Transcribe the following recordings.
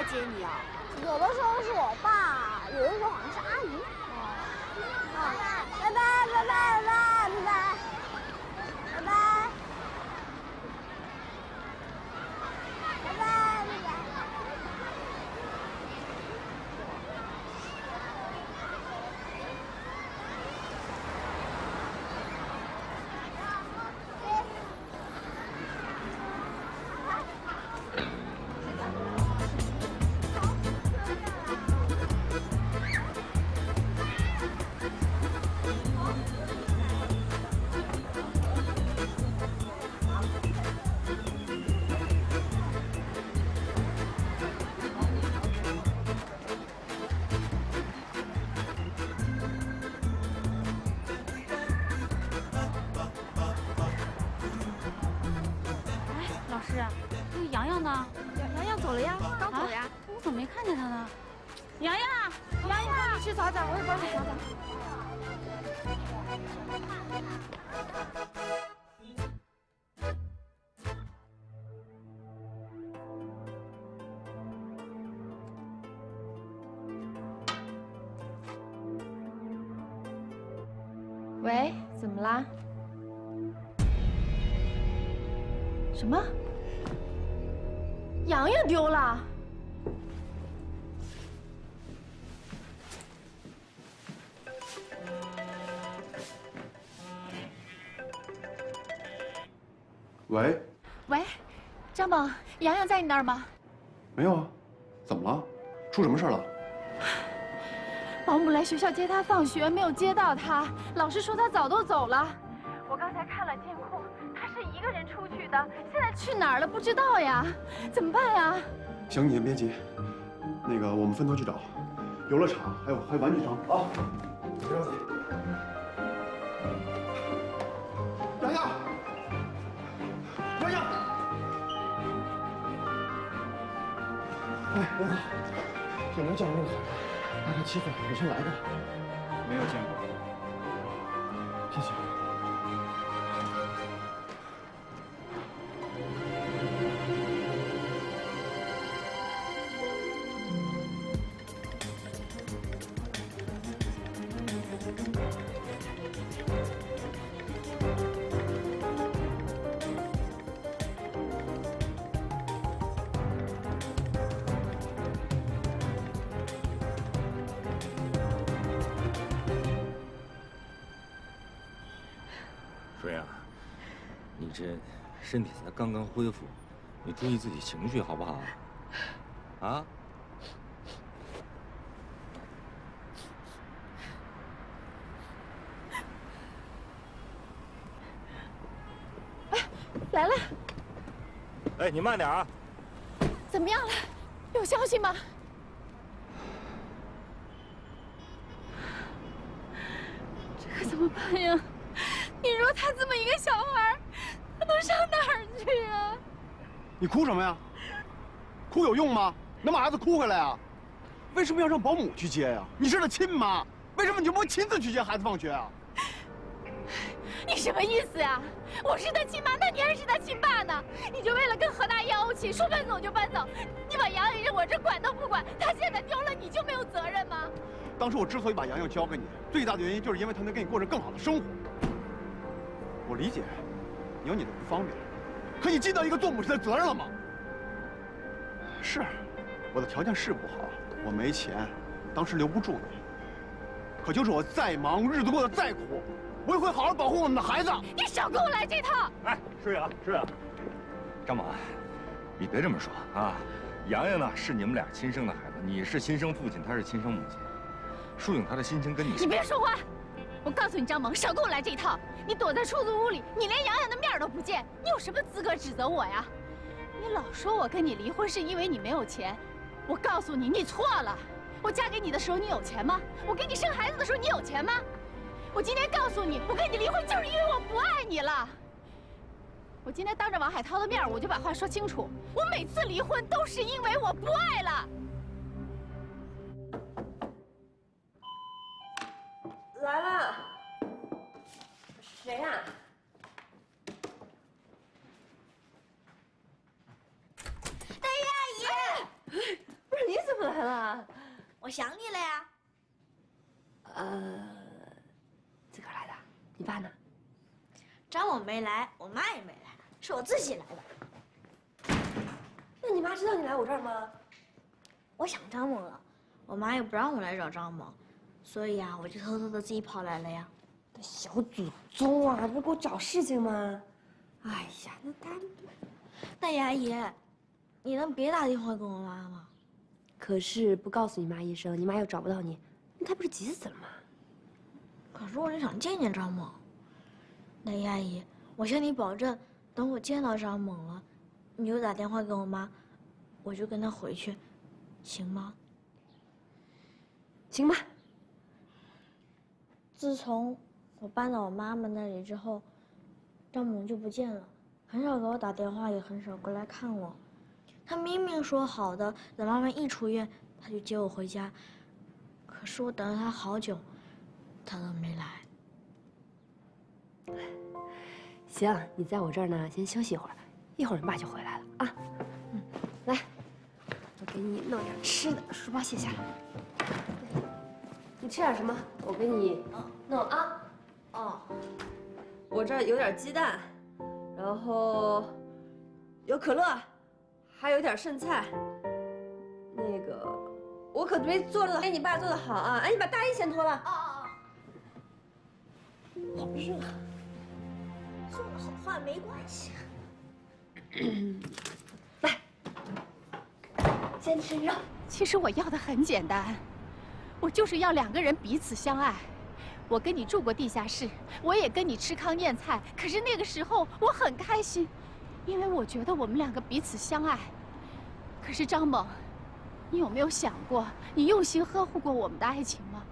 来接你啊？有的时候是我爸，有的时候好像是阿姨。拜拜拜拜拜拜拜拜拜拜拜拜拜拜。洋洋呢？洋洋走了呀，刚走呀。我怎么没看见他呢？洋洋，洋洋，你去找找，我也帮你找找。喂，怎么啦？什么？洋洋丢了？喂？喂，张猛，洋洋在你那儿吗？没有啊，怎么了？出什么事了？保姆来学校接他放学，没有接到他，老师说他早都走了。我刚才看了监控，他是一个人出去的，现在去哪儿了不知道呀，怎么办呀？行，你先别急，那个我们分头去找，游乐场还有玩具城啊，别着急。洋洋，洋洋，哎，文豪，有没有见过那个孩子？大概7岁，以前来的。没有见过。谢谢。水啊，你这身体才刚刚恢复，你注意自己情绪好不好？啊？哎，来了。哎，你慢点啊！怎么样了？有消息吗？这可怎么办呀？你说他这么一个小孩，他能上哪儿去呀？你哭什么呀？哭有用吗？能把孩子哭回来啊？为什么要让保姆去接呀？你是他亲妈，为什么你就不亲自去接孩子放学啊？你什么意思呀？我是他亲妈，那你还是他亲爸呢？你就为了跟何大要起，说搬走就搬走，你把洋洋我这管都不管，他现在丢了，你就没有责任吗？当时我之所以把洋洋交给你，最大的原因就是因为他能跟你过上更好的生活。我理解，你有你的不方便，可你尽到一个做母亲的责任了吗？是，我的条件是不好，我没钱，当时留不住你。可就是我再忙，日子过得再苦，我也会好好保护我们的孩子。你少跟我来这套！哎，师远，师远，张猛，你别这么说啊！洋洋呢是你们俩亲生的孩子，你是亲生父亲，他是亲生母亲。疏影她的心情跟你……你别说话！我告诉你，张猛，少跟我来这一套！你躲在出租屋里，你连洋洋的面都不见，你有什么资格指责我呀？你老说我跟你离婚是因为你没有钱，我告诉你，你错了。我嫁给你的时候你有钱吗？我给你生孩子的时候你有钱吗？我今天告诉你，我跟你离婚就是因为我不爱你了。我今天当着王海涛的面，我就把话说清楚，我每次离婚都是因为我不爱了。来了，谁呀？大姨阿姨，不是想你了呀。自个儿来的？你爸呢？张猛没来，我妈也没来，是我自己来的。那你妈知道你来我这儿吗？我想张猛了，我妈也不让我来找张猛，所以啊，我就偷偷的自己跑来了呀。小祖宗啊，这不给我找事情吗？哎呀，那他……大爷阿姨，你能别打电话给我妈吗？可是不告诉你妈一声，你妈又找不到你，那她不是急死了吗？可是我就想见见张猛。大爷阿姨，我向你保证，等我见到张猛了，你就打电话给我妈，我就跟她回去，行吗？行吧。自从我搬到我妈妈那里之后，张猛就不见了，很少给我打电话，也很少过来看我。他明明说好的，等妈妈一出院，他就接我回家。可是我等了他好久，他都没来。行，你在我这儿呢，先休息一会儿，一会儿你爸就回来了啊。来，我给你弄点吃的，书包卸下来。你吃点什么？我给你弄啊。哦，我这儿有点鸡蛋，然后有可乐，还有点剩菜。那个，我可没做的，哎，你爸做的好啊！哎，你把大衣先脱了。好热。做的好坏没关系。来，先吃肉。其实我要的很简单，我就是要两个人彼此相爱。我跟你住过地下室，我也跟你吃糠咽菜，可是那个时候我很开心，因为我觉得我们两个彼此相爱。可是张猛，你有没有想过，你用心呵护过我们的爱情吗？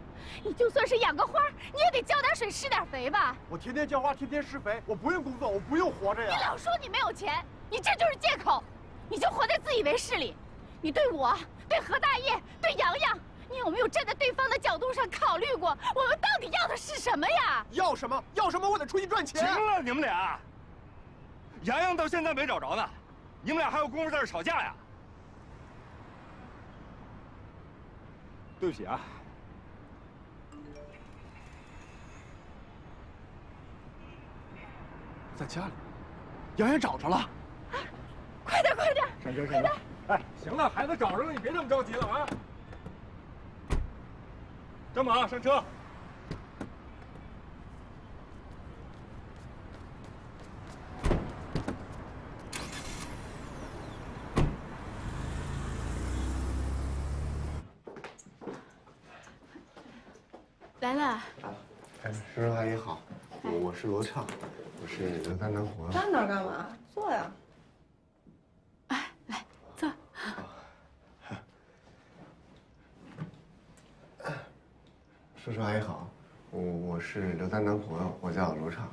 你就算是养个花，你也得浇点水、施点肥吧。我天天浇花，天天施肥，我不用工作，我不用活着呀。你老说你没有钱，你这就是借口，你就活在自以为是里。你对我、对何大爷、对洋洋，你有没有站在对方的角度上考虑过，我们到底要的是什么呀？要什么？要什么？我得出去赚钱。行了，你们俩，洋洋到现在没找着呢，你们俩还有功夫在这吵架呀？对不起啊。在家里，洋洋找着了。快点，快点！上车，上车！哎，行了，孩子找着了，你别这么着急了啊！张猛，上车！来了。哎，叔叔阿姨好，我是罗畅，我是刘丹南活。站那儿干嘛？坐呀。哎，来坐。叔叔阿姨好，我是刘丹南朋友，我叫罗畅。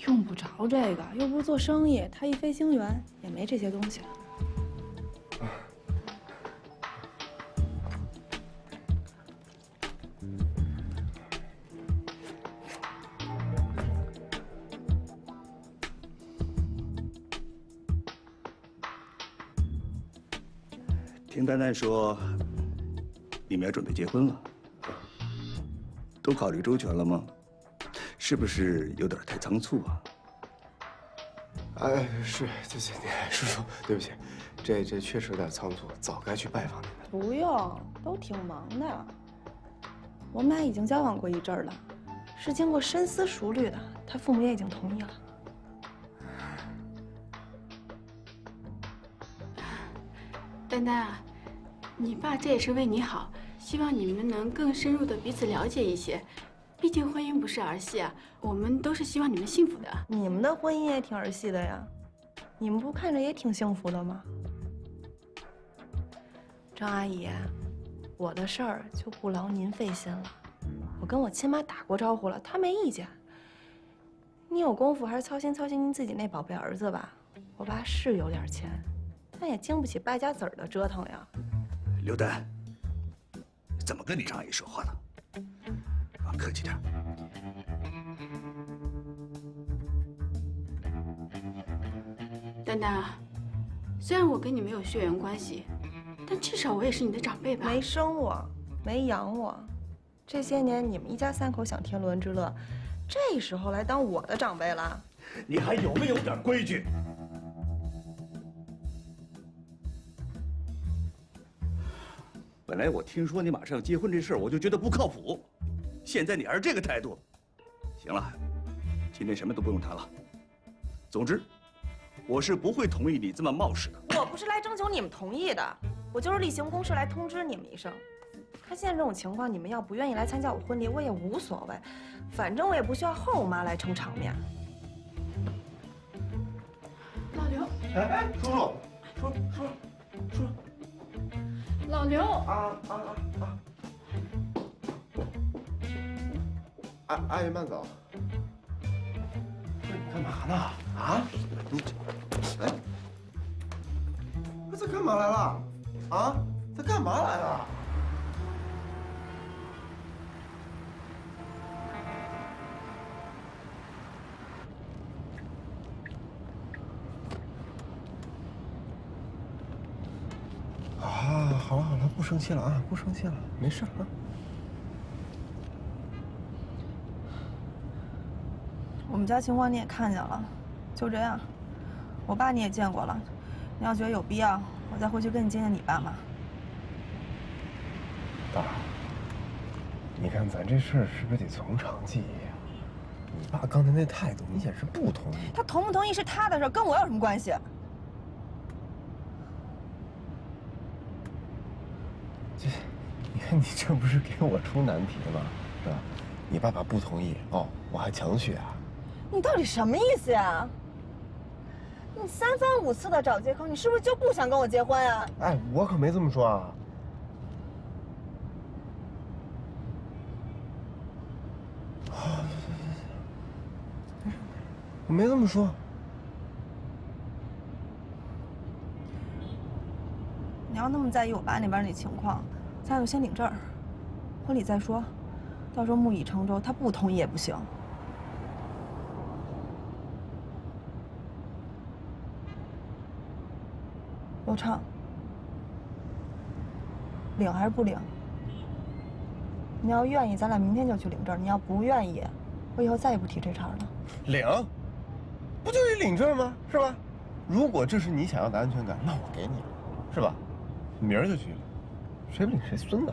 用不着这个，又不是做生意，他一飞行员也没这些东西了。听丹丹说，你们要准备结婚了，都考虑周全了吗？是不是有点太仓促啊？哎，是，叔叔，对不起，这确实有点仓促，早该去拜访你们。不用，都挺忙的。我们俩已经交往过一阵儿了，是经过深思熟虑的，他父母也已经同意了。丹丹啊，你爸这也是为你好，希望你们能更深入的彼此了解一些。毕竟婚姻不是儿戏啊，我们都是希望你们幸福的。你们的婚姻也挺儿戏的呀，你们不看着也挺幸福的吗？张阿姨，我的事儿就不劳您费心了。我跟我亲妈打过招呼了，她没意见。你有功夫还是操心操心您自己那宝贝儿子吧。我爸是有点钱，但也经不起败家子儿的折腾呀。刘丹，怎么跟你张阿姨说话呢？啊，客气点。丹丹啊，虽然我跟你没有血缘关系，但至少我也是你的长辈吧？没生我，没养我，这些年你们一家3口享天伦之乐，这时候来当我的长辈了？你还有没有点规矩？本来我听说你马上要结婚这事儿，我就觉得不靠谱。现在你还是这个态度，行了，今天什么都不用谈了。总之，我是不会同意你这么冒失的。我不是来征求你们同意的，我就是例行公事来通知你们一声。看现在这种情况，你们要不愿意来参加我婚礼，我也无所谓，反正我也不需要后妈来撑场面。老刘，哎，叔叔，叔，老刘，阿姨慢走。不是你干嘛呢？啊？你这，哎，这干嘛来了？啊？这干嘛来了？啊，好了好了，不生气了啊，不生气了，没事啊。我们家情况你也看见了，就这样。我爸你也见过了，你要觉得有必要，我再回去跟你见见你爸妈。大，你看咱这事儿是不是得从长计议啊？你爸刚才那态度明显是不同意。他同不同意是他的事，跟我有什么关系？你看你这不是给我出难题吗？是吧？你爸爸不同意哦，我还强娶啊？你到底什么意思呀？你3番5次的找借口，你是不是就不想跟我结婚啊？哎，我可没这么说啊。我没这么说。你要那么在意我爸那边那情况，咱就先领证儿，婚礼再说。到时候木已成舟，他不同意也不行。刘畅，领还是不领？你要愿意，咱俩明天就去领证；你要不愿意，我以后再也不提这茬了。领，不就是领证吗？是吧？如果这是你想要的安全感，那我给你了，是吧？明儿就去领，谁不领谁孙子。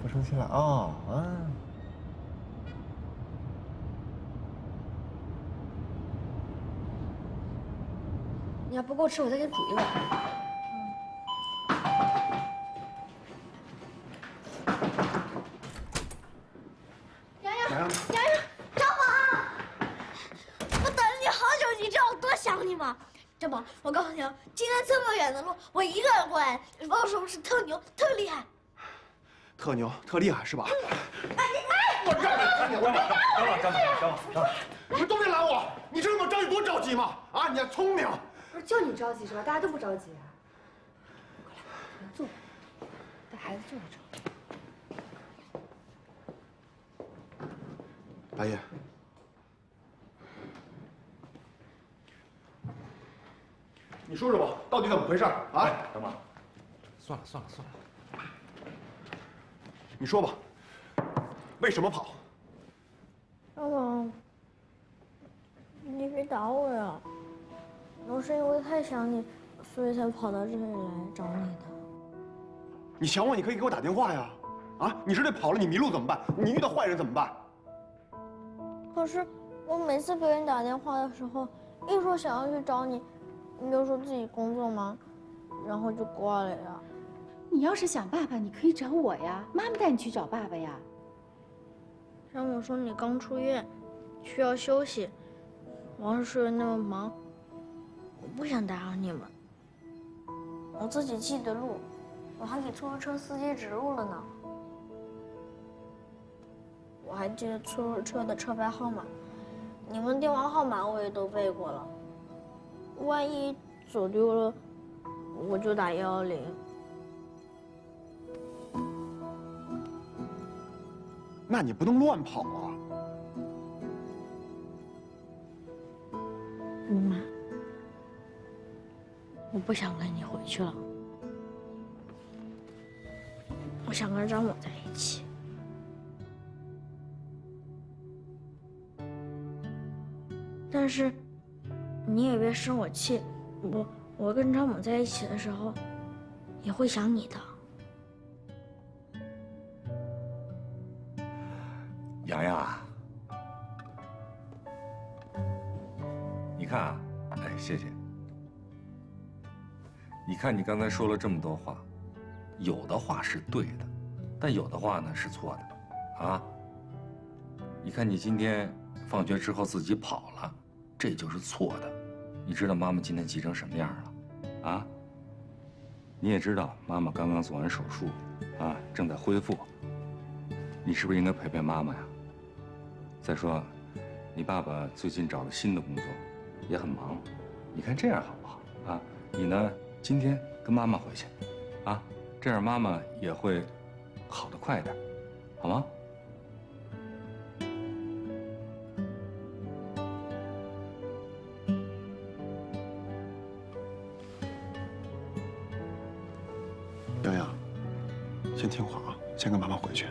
不生气了啊啊！你要不够吃，我再给你煮一碗。洋洋，张萌，我等了你好久，你知道我多想你吗？张萌，我告诉你，今天这么远的路，我一个人过来，你帮我是不是特牛、特厉害？特牛特厉害是吧？我让你，张马，你们都别拦我！你知道吗？张宇多着急吗？啊，你还聪明。不是就你着急是吧？大家都不着急啊。过来，坐，带孩子坐在这儿。白夜，你说说吧，到底怎么回事啊？张马，算了，你说吧，为什么跑？张萌，你别打我呀！我是因为太想你，所以才跑到这里来找你的。你想我，你可以给我打电话呀。啊，你这跑了，你迷路怎么办？你遇到坏人怎么办？可是我每次给你打电话的时候，一说想要去找你，你就说自己工作忙，然后就挂了呀。你要是想爸爸，你可以找我呀，妈妈带你去找爸爸呀。张某说你刚出院，需要休息，王世仁那么忙，我不想打扰你们。我自己记得路，我还给出租车司机指路了呢。我还记得出租车的车牌号码，你们电话号码我也都背过了。万一走丢了，我就打110。那你不能乱跑啊！妈，我不想跟你回去了，我想跟张猛在一起。但是，你也别生我气，我跟张猛在一起的时候，也会想你的。洋洋，你看啊，哎，谢谢。你看你刚才说了这么多话，有的话是对的，但有的话呢是错的，啊？你看你今天放学之后自己跑了，这就是错的。你知道妈妈今天急成什么样了，啊？你也知道妈妈刚刚做完手术，啊，正在恢复。你是不是应该陪陪妈妈呀？再说，你爸爸最近找了新的工作，也很忙，你看这样好不好啊？你呢，今天跟妈妈回去，啊，这样妈妈也会好得快点，好吗？洋洋，先听话啊，先跟妈妈回去。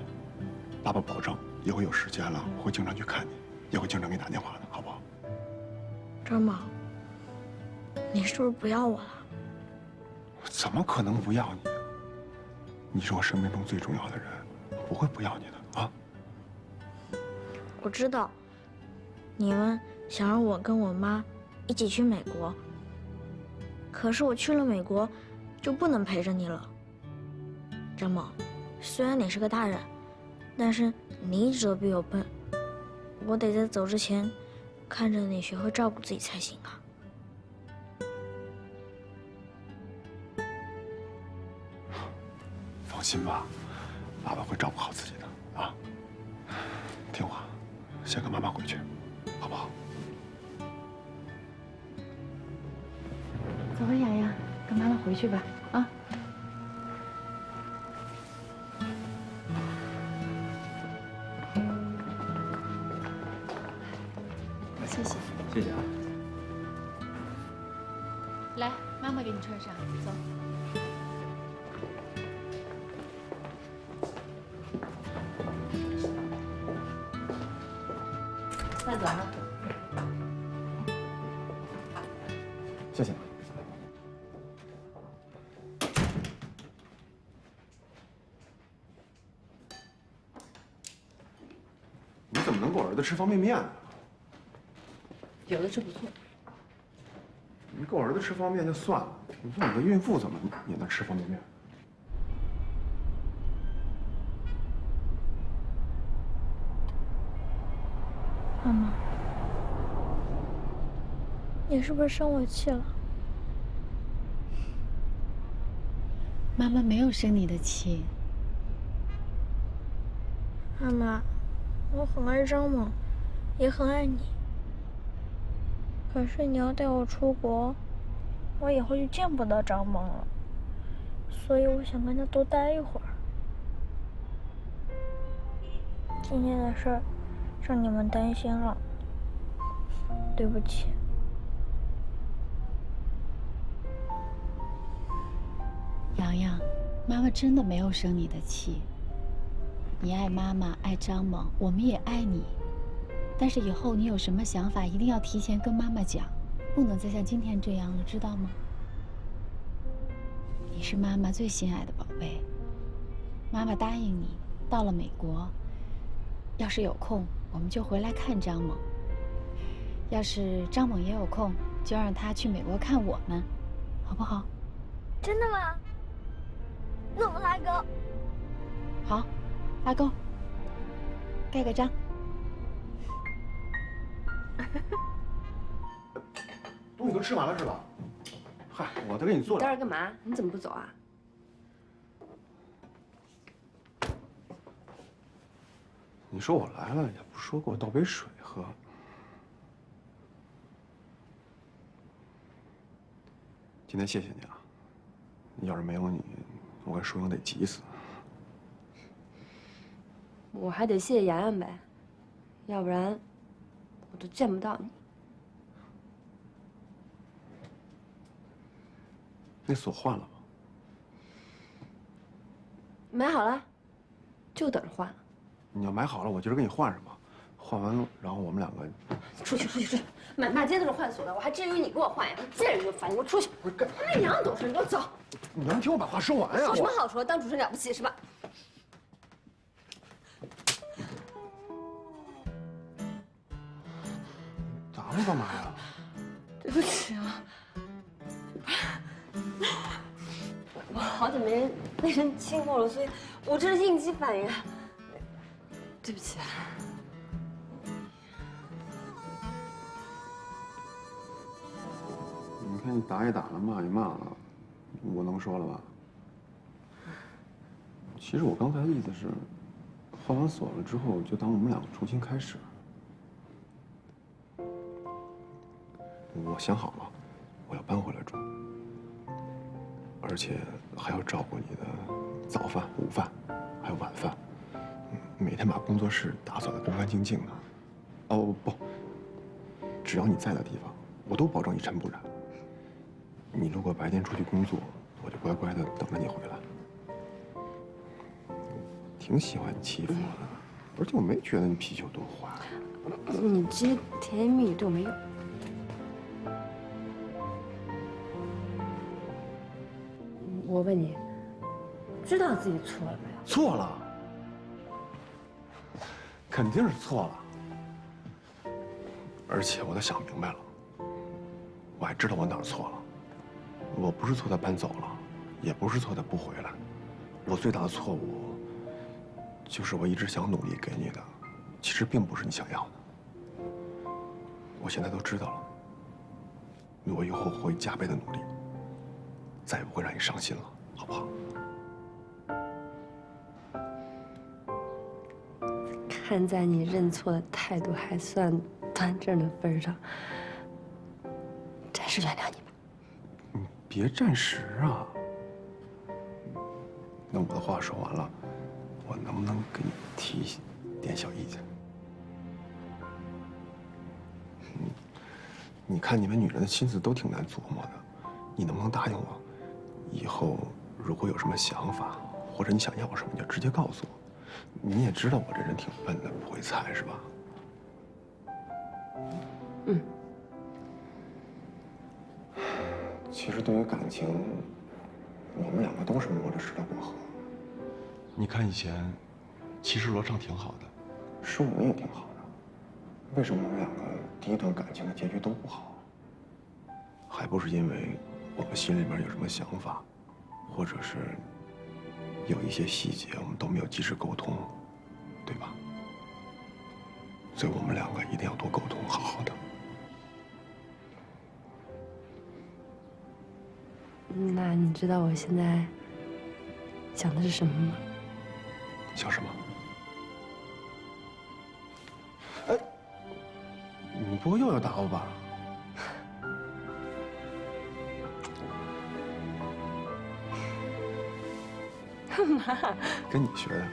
爸爸保证以后有时间了会经常去看你，也会经常给你打电话的，好不好？张猛，你是不是不要我了？怎么可能不要你？你是我生命中最重要的人，我不会不要你的啊！我知道，你们想让我跟我妈一起去美国，可是我去了美国，就不能陪着你了。张猛，虽然你是个大人，但是你一直都比我笨，我得在走之前，看着你学会照顾自己才行啊。放心吧，爸爸会照顾好自己的啊。听话，先跟妈妈回去，好不好？走吧，洋洋，跟妈妈回去吧，啊。谢谢。谢谢啊。来，妈妈给你穿上，走。慢走啊。谢谢。你怎么能给我儿子吃方便面呢？有的吃不错。你给我儿子吃方便面就算了，你说你个孕妇怎么也能吃方便面？妈妈，你是不是生我气了？妈妈没有生你的气。妈妈，我很爱张猛，也很爱你。可是你要带我出国，我以后就见不到张猛了，所以我想跟他多待一会儿。今天的事儿让你们担心了，对不起。洋洋，妈妈真的没有生你的气。你爱妈妈，爱张猛，我们也爱你。但是以后你有什么想法，一定要提前跟妈妈讲，不能再像今天这样了，知道吗？你是妈妈最心爱的宝贝。妈妈答应你，到了美国，要是有空，我们就回来看张猛。要是张猛也有空，就让他去美国看我们，好不好？真的吗？那我们拉钩。好，拉钩，盖个章。东西都吃完了是吧？嗨，我都给你做了。待会儿干嘛？你怎么不走啊？你说我来了，也不说给我倒杯水喝。今天谢谢你啊，要是没有你，我跟淑英得急死。我还得谢谢洋洋呗，要不然我都见不到你。那锁换了吗？买好了，就等着换了。你要买好了，我今儿给你换上吧。换完了，然后我们两个出去！满街都是换锁的，我还至于你给我换呀？见人就烦，你给我出去！不是干嘛？那样都是，你给我走！你能听我把话说完呀？有什么好说？当主持人了不起是吧？打我干嘛呀？对不起啊，我好久没被人亲过了，所以我这是应激反应。对不起啊。你看你打也打了，骂也骂了，我能说了吧？其实我刚才的意思是，换完锁了之后，就当我们两个重新开始。我想好了，我要搬回来住，而且还要照顾你的早饭、午饭，还有晚饭。每天把工作室打扫得干干净净的。哦不，只要你在的地方，我都保证一尘不染。你如果白天出去工作，我就乖乖的等着你回来。挺喜欢你欺负我的，而且我没觉得你脾气有多坏。你这些甜言蜜语对我没用。我问你，知道自己错了没有？错了，肯定是错了。而且我都想明白了，我还知道我哪儿错了。我不是错他搬走了，也不是错他不回来。我最大的错误，就是我一直想努力给你的，其实并不是你想要的。我现在都知道了，我以后会加倍的努力，再也不会让你伤心了，好不好？看在你认错的态度还算端正的份上，暂时原谅你吧。你别暂时啊。那我的话说完了，我能不能给你提点小意见？你看你们女人的心思都挺难琢磨的，你能不能答应我，以后如果有什么想法，或者你想要什么，你就直接告诉我。你也知道我这人挺笨的，不会猜是吧？嗯。其实对于感情，我们两个都是摸着石头过河。你看以前，其实罗畅挺好的，舒颖也挺好的，为什么我们两个第一段感情的结局都不好？还不是因为我们心里面有什么想法，或者是有一些细节我们都没有及时沟通，对吧？所以我们两个一定要多沟通，好好的。那你知道我现在想的是什么吗？想什么？哎，你不会又要打我吧？干嘛？跟你学的。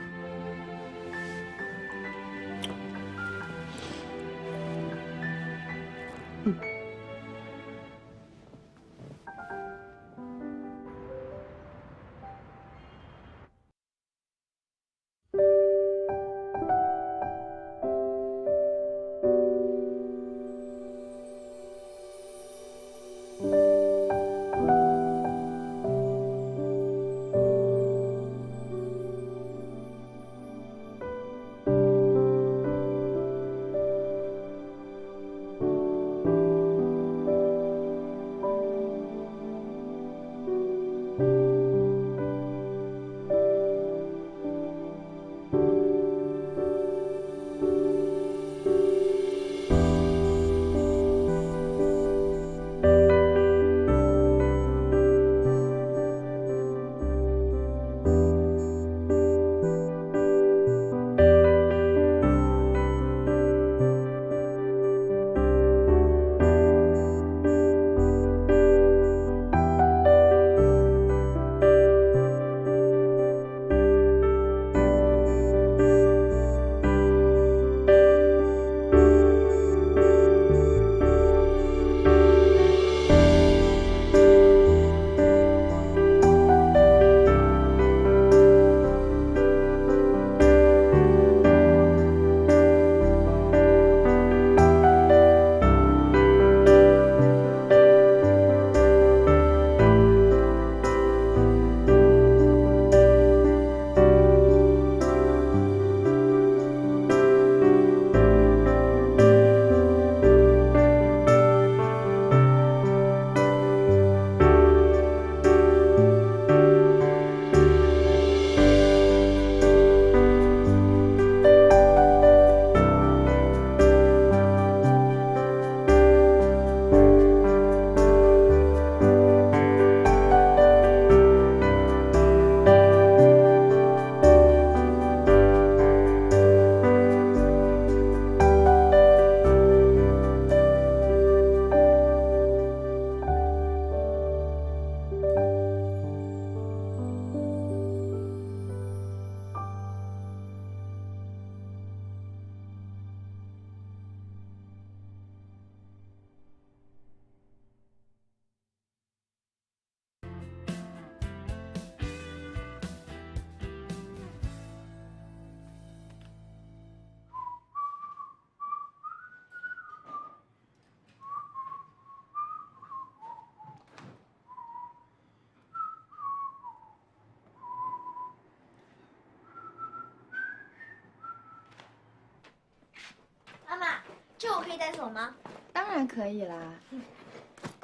这我可以带走吗？当然可以啦。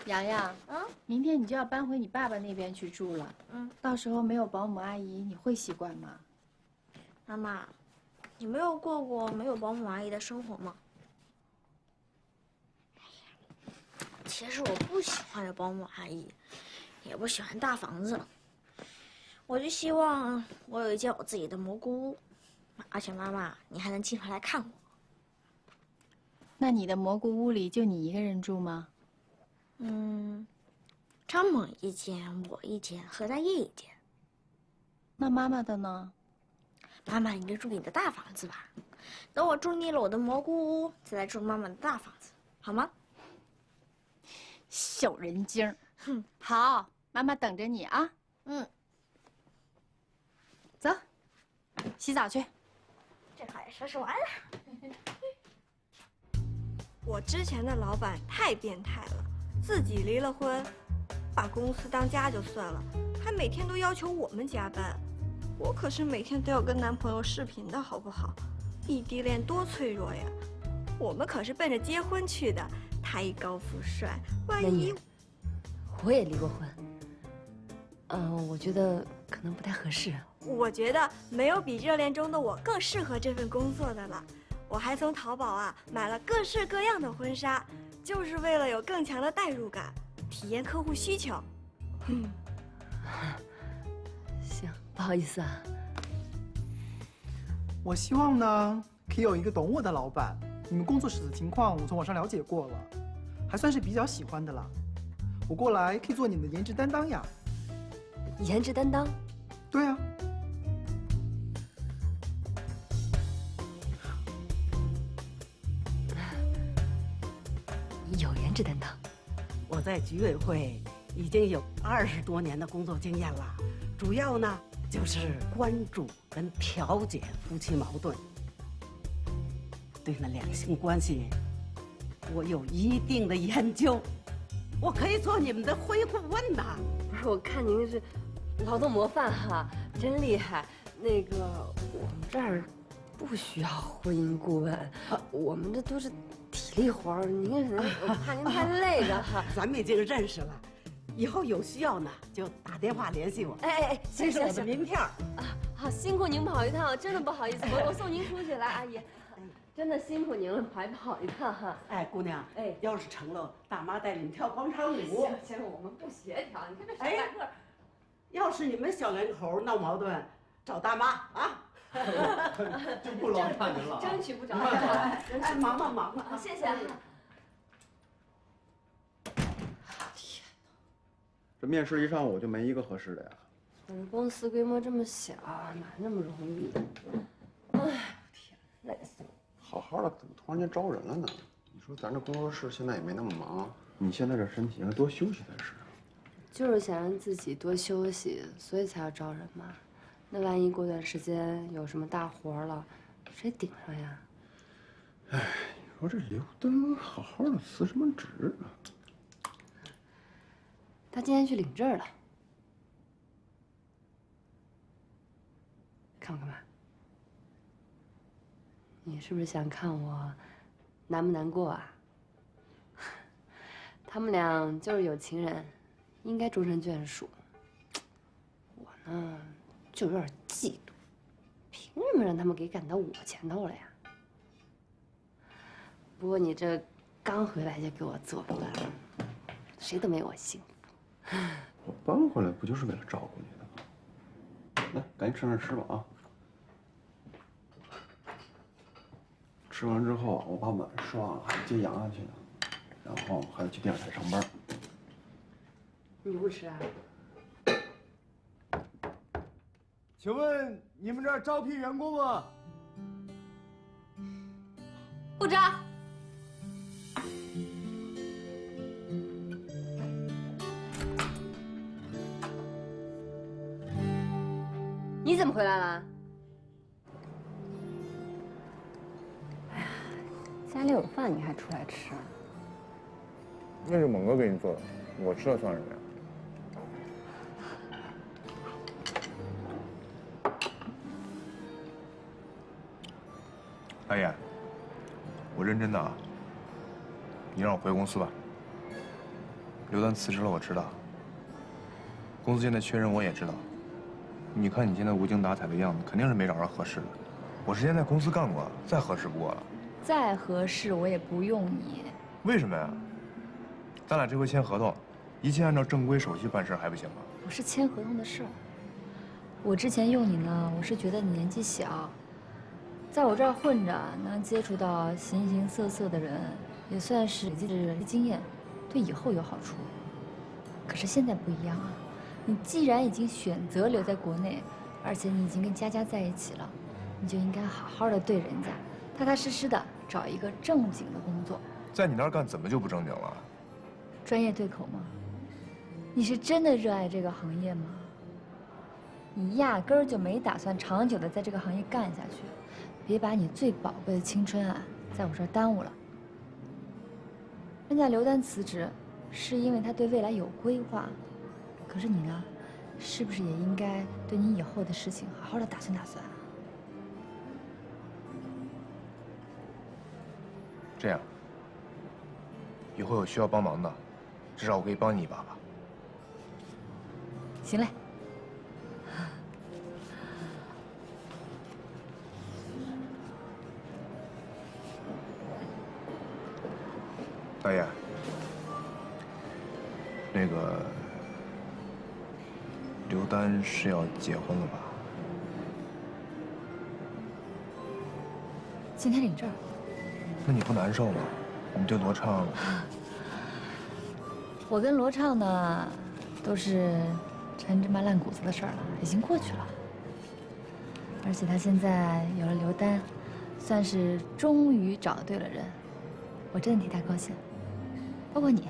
洋洋，明天你就要搬回你爸爸那边去住了。到时候没有保姆阿姨，你会习惯吗？妈妈，你没有过过没有保姆阿姨的生活吗？其实我不喜欢有保姆阿姨，也不喜欢大房子，我就希望我有一间我自己的蘑菇屋，而且妈妈，你还能经常来看我。那你的蘑菇屋里就你一个人住吗？张猛一间，我一间，何大业一间。那妈妈的呢？妈妈，你就住你的大房子吧，等我住腻了我的蘑菇屋，再来住妈妈的大房子，好吗？小人精儿。好，妈妈等着你啊。走，洗澡去。这话也说是完了。我之前的老板太变态了，自己离了婚，把公司当家就算了，还每天都要求我们加班。我可是每天都要跟男朋友视频的好不好？异地恋多脆弱呀！我们可是奔着结婚去的，他一高富帅，万一……我也离过婚，我觉得可能不太合适。我觉得没有比热恋中的我更适合这份工作的了。我还从淘宝买了各式各样的婚纱，就是为了有更强的代入感，体验客户需求。行，不好意思啊。我希望呢，可以有一个懂我的老板。你们工作室的情况我从网上了解过了，还算是比较喜欢的啦。我过来可以做你们的颜值担当呀。颜值担当？对啊。有颜值担当。我在居委会已经有20多年的工作经验了，主要呢就是关注跟调解夫妻矛盾。对那两性关系，我有一定的研究，我可以做你们的婚姻顾问呐。不是，我看您是劳动模范哈，真厉害。那个我们这儿不需要婚姻顾问，我们这都是体力活儿。您我怕您太累着哈。咱们已经认识了，以后有需要呢就打电话联系我。哎，这是我的名片啊。好，辛苦您跑一趟，真的不好意思，我送您出去来，阿姨。真的辛苦您了，还跑一趟哈。哎，姑娘，要是成了，大妈带你们跳广场舞。行，我们不协调，你看这小大个儿。要是你们小两口闹矛盾，找大妈啊。就不劳烦您了。争取不着。哎，忙吧。谢谢啊。天哪，这面试一上午就没一个合适的呀。我们公司规模这么小，哪那么容易？哎，天，累死我！好好的，怎么突然间招人了呢？你说咱这工作室现在也没那么忙，你现在这身体应该多休息才是。就是想让自己多休息，所以才要招人嘛。那万一过段时间有什么大活了，谁顶上呀？哎，你说这刘登好好的辞什么职啊？他今天去领证了。看我干嘛？你是不是想看我难不难过啊？他们俩就是有情人，应该终成眷属。我呢，就有点嫉妒，凭什么让他们给赶到我前头了呀？不过你这刚回来就给我做饭，谁都没我幸福。我搬回来不就是为了照顾你的吗？来，赶紧上吃吧啊！吃完之后，我把碗刷了，还得接洋洋去呢，然后还得去电视台上班。你不吃啊？请问你们这儿招聘员工吗？不招。你怎么回来了？哎呀，家里有饭你还出来吃？那是猛哥给你做的，我吃了算什么呀？阿燕，我认真的啊，你让我回公司吧。刘丹辞职了，我知道。公司现在缺人，我也知道。你看你现在无精打采的样子，肯定是没找着合适的。我之前在公司干过，再合适不过了。再合适我也不用你。为什么呀？咱俩这回签合同，一切按照正规手续办事，还不行吗？不是签合同的事儿。我之前用你呢，我是觉得你年纪小，在我这儿混着，能接触到形形色色的人，也算是累积的经验，对以后有好处。可是现在不一样啊，你既然已经选择留在国内，而且你已经跟佳佳在一起了，你就应该好好的对人家，踏踏实实的找一个正经的工作。在你那儿干怎么就不正经了？专业对口吗？你是真的热爱这个行业吗？你压根儿就没打算长久的在这个行业干下去，别把你最宝贵的青春啊，在我这儿耽误了。人家刘丹辞职，是因为他对未来有规划，可是你呢，是不是也应该对你以后的事情好好的打算打算啊？这样，以后有需要帮忙的，至少我可以帮你一把吧。行嘞。大爷，那个刘丹是要结婚了吧？今天领证。那你不难受吗？你对罗畅……我跟罗畅呢，都是陈芝麻烂谷子的事儿了，已经过去了。而且他现在有了刘丹，算是终于找对了人，我真的替他高兴。包括你，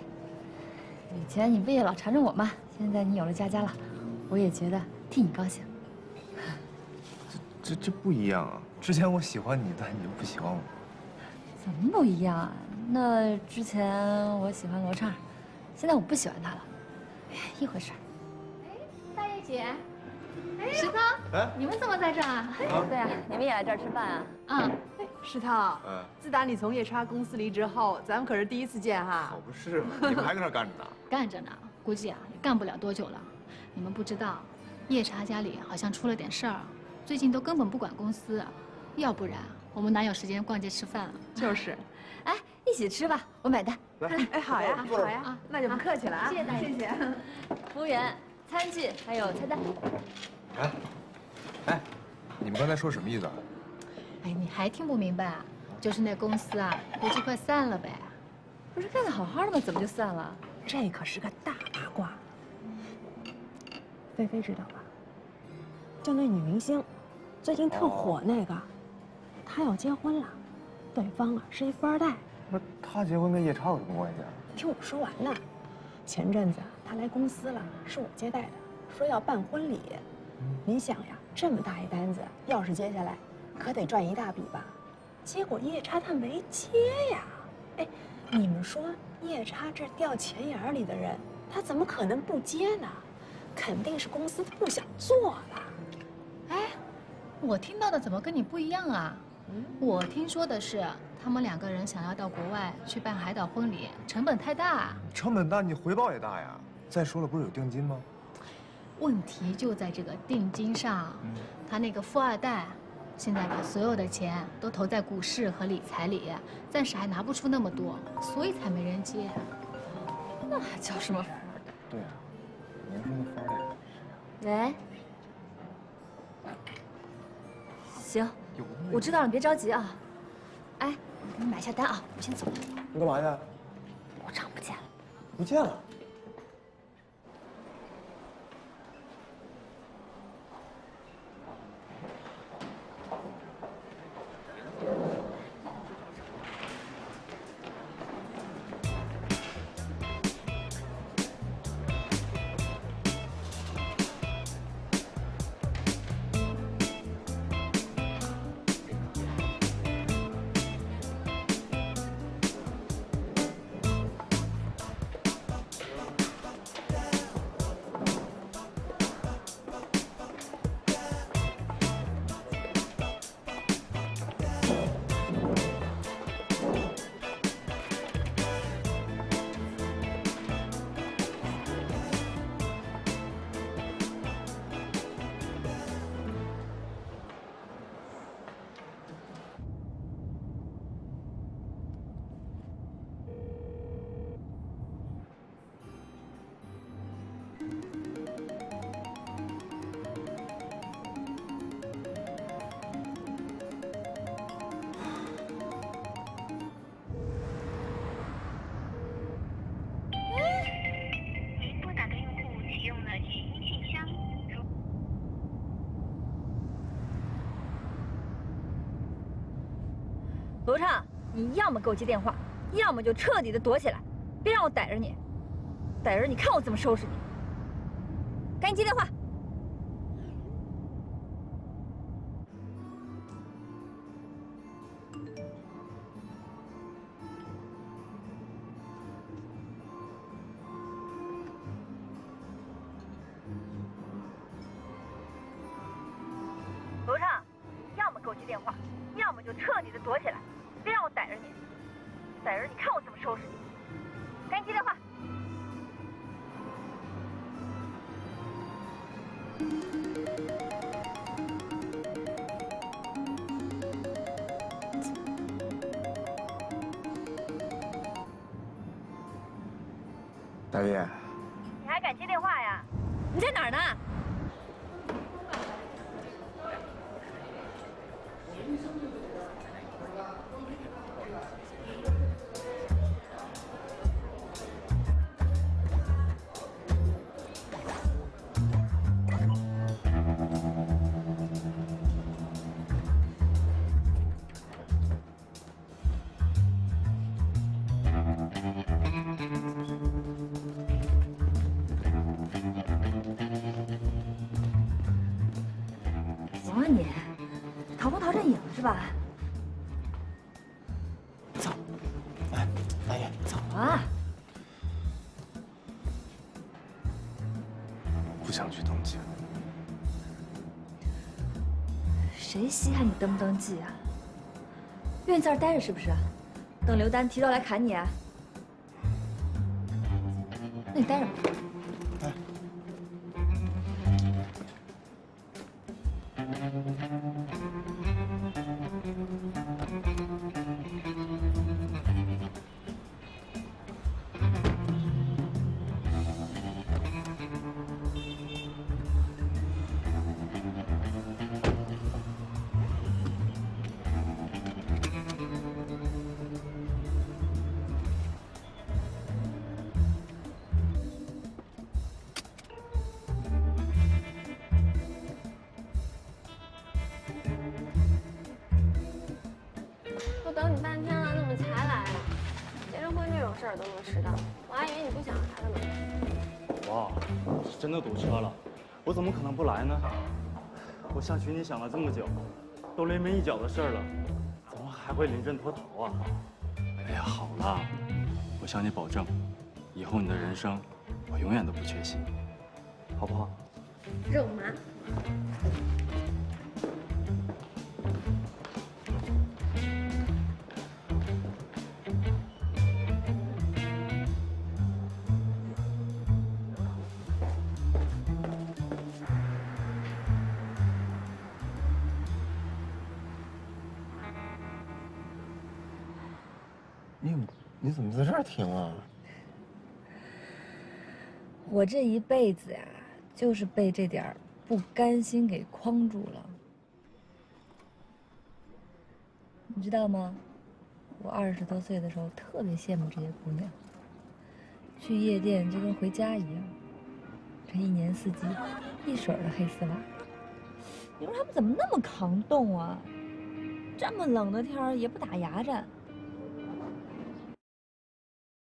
以前你不也老缠着我吗？现在你有了佳佳了，我也觉得替你高兴。这不一样啊！之前我喜欢你，但你又不喜欢我。怎么不一样啊？那之前我喜欢罗畅，现在我不喜欢他了，哎，一回事。大叶姐，石涛，你们怎么在这儿啊？对啊，你们也来这儿吃饭啊？嗯。石涛，自打你从夜叉公司离职后，咱们可是第一次见哈。可不是嘛，你们还搁那干着呢？干着呢，估计啊也干不了多久了。你们不知道，夜叉家里好像出了点事儿，最近都根本不管公司，要不然我们哪有时间逛街吃饭啊？就是，哎，一起吃吧，我买单。来，哎，好呀，好呀，那就不客气了啊，谢谢大爷，谢谢。服务员，餐具还有菜单。哎，你们刚才说什么意思啊？哎，你还听不明白啊？就是那公司啊，估计快散了呗。不是干得好好的吗？怎么就散了？这可是个大八卦。菲菲知道吧？就那女明星，最近特火那个，她要结婚了，对方啊是一富二代。不是，她结婚跟夜叉有什么关系啊？听我说完呢。前阵子她来公司了，是我接待的，说要办婚礼。你想呀，这么大一单子，要是接下来，可得赚一大笔吧？结果夜叉他没接呀。哎，你们说夜叉这掉钱眼里的人，他怎么可能不接呢？肯定是公司不想做了。哎，我听到的怎么跟你不一样啊？我听说的是，他们2个人想要到国外去办海岛婚礼，成本太大。成本大，你回报也大呀。再说了，不是有定金吗？问题就在这个定金上。他那个富二代，现在把所有的钱都投在股市和理财里，暂时还拿不出那么多，所以才没人接。那还叫什么富二代？对啊，年轻的富二代。喂。行，我知道了，你别着急啊。哎，我给你买下单啊，我先走了。你干嘛去？罗畅不见了。不见了。您拨打的用户启用了语音信箱。罗畅，你要么给我接电话，要么就彻底的躲起来，别让我逮着你。逮着你，看我怎么收拾你！赶紧接电话。罗畅，要么给我接电话，要么就彻底的躲起来，别让我逮着你。逮着你，看我怎么收拾你！赶紧接电话。大爷，你还敢接电话呀？你在哪儿呢？行啊你，逃不逃阵营是吧？走，哎，大爷，走啊！不想去登记。谁稀罕你登不登记啊？愿意在这儿待着是不是？等刘丹提刀来砍你啊？那你待着吧。都等你半天了，怎么才来啊？结了婚这种事儿都能迟到，我还以为你不想来了呢。哇，是真的堵车了，我怎么可能不来呢？我向许你想了这么久，都临门一脚的事儿了，怎么还会临阵脱逃啊？哎呀，好了，我向你保证，以后你的人生，我永远都不缺席，好不好？肉麻。你怎么在这儿停啊？我这一辈子呀，就是被这点不甘心给框住了。你知道吗？我20多岁的时候特别羡慕这些姑娘，去夜店就跟回家一样，这一年四季一水儿的黑丝袜。你说她们怎么那么抗冻啊？这么冷的天儿也不打牙战。